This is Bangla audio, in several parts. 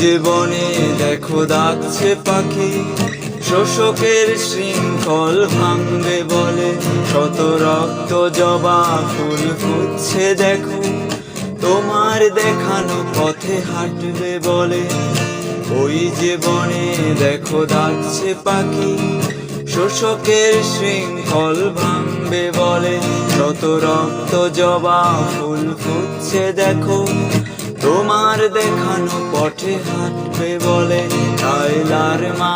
যে বনে দেখো ডাকছে পাখি, শোষকের শৃঙ্খল ভাঙবে বলে, শত রক্ত জবা ফুল ফুটছে দেখো, তোমার দেখানো পথে হাঁটবে বলে। ওই যে বনে দেখো ডাকছে পাখি, শোষকের শৃঙ্খল ভাঙবে বলে, শত রক্ত জবা ফুল ফুটছে দেখো, তোমার দেখানো পথে হাঁটবে বলে। কায়লার মা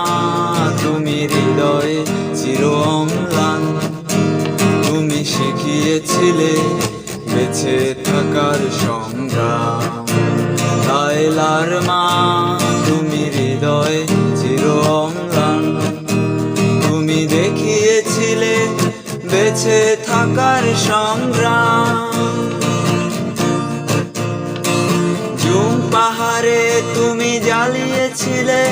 তুমি হৃদয়ে চির অম্লান, তুমি শিখিয়েছিলে বেঁচে থাকার সংগ্রাম। কায়লার মা তুমি হৃদয়ে চির অম্লান, তুমি দেখিয়েছিলে বেঁচে থাকার সংগ্রাম। জুম পাহাড়ে তুমি জ্বালিয়েছিলে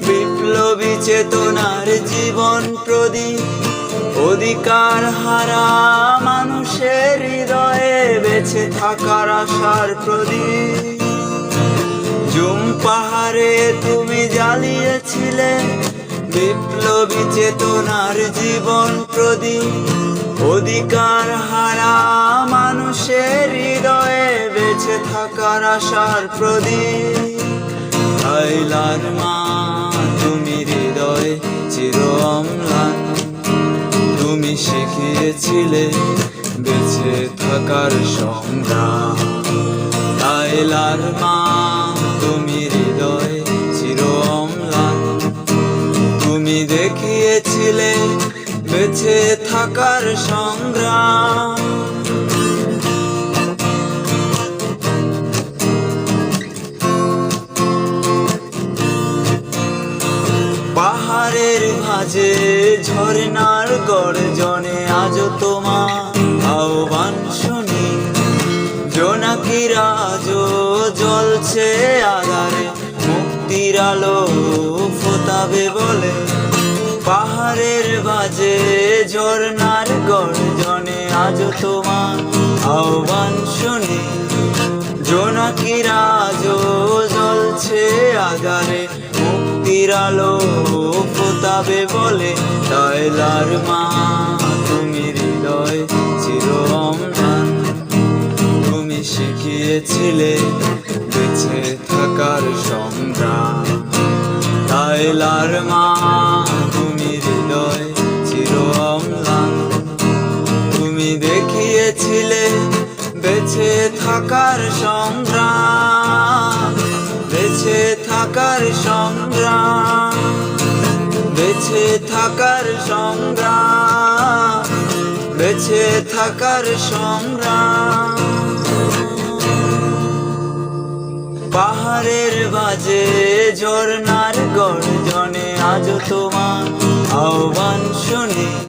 বিপ্লবী চেতনার জীবন প্রদীপ, অধিকার হারা মানুষের হৃদয়ে বেঁচে থাকার আশার প্রদীপ। জুম পাহাড়ে তুমি জ্বালিয়েছিলে বিপ্লবী চেতনার জীবন প্রদীপ, অধিকার হারা মানুষের হৃদয়ে বেঁচে থাকার আশার প্রদীপ। কায়লার মা তুমি হৃদয়ে চির অম্লান, তুমি শিখিয়েছিলে বেঁচে থাকার সংগ্রাম। কায়লার মা তুমি হৃদয়ে চির অম্লান, তুমি দেখিয়েছিলে বেঁচে থাকার সংগ্রাম। পাহাড়ের ভাঁজে ঝর্ণার গর্জনে আজও তোমার আহ্বান শুনি, জোনাকির আজও জ্বলছে আধারে, মুক্তির আলো ফোটাবে বলে। পাহাড়ের ভাঁজে ঝর্ণার গর্জনে আজও তোমার আহ্বান শুনি, জোনাকির আজও জ্বলছে আধারে, মুক্তির আলো ফোটাবে বলে। কায়লার মা তুমি হৃদয়ে চির অম্লান, তুমি শিখিয়েছিলে বেঁচে থাকার সংগ্রাম। কায়লার মা তুমি হৃদয়ে চির অম্লান, তুমি দেখিয়েছিলে বেঁচে থাকার সংগ্রাম। বেঁচে থাকার সংগ্রাম, বেঁচে থাকার সংগ্রাম, বেঁচে থাকার সংগ্রাম। পাহাড়ের বাজে ঝর্ণার গর্জনে আজও তোমার আহ্বান শুনি।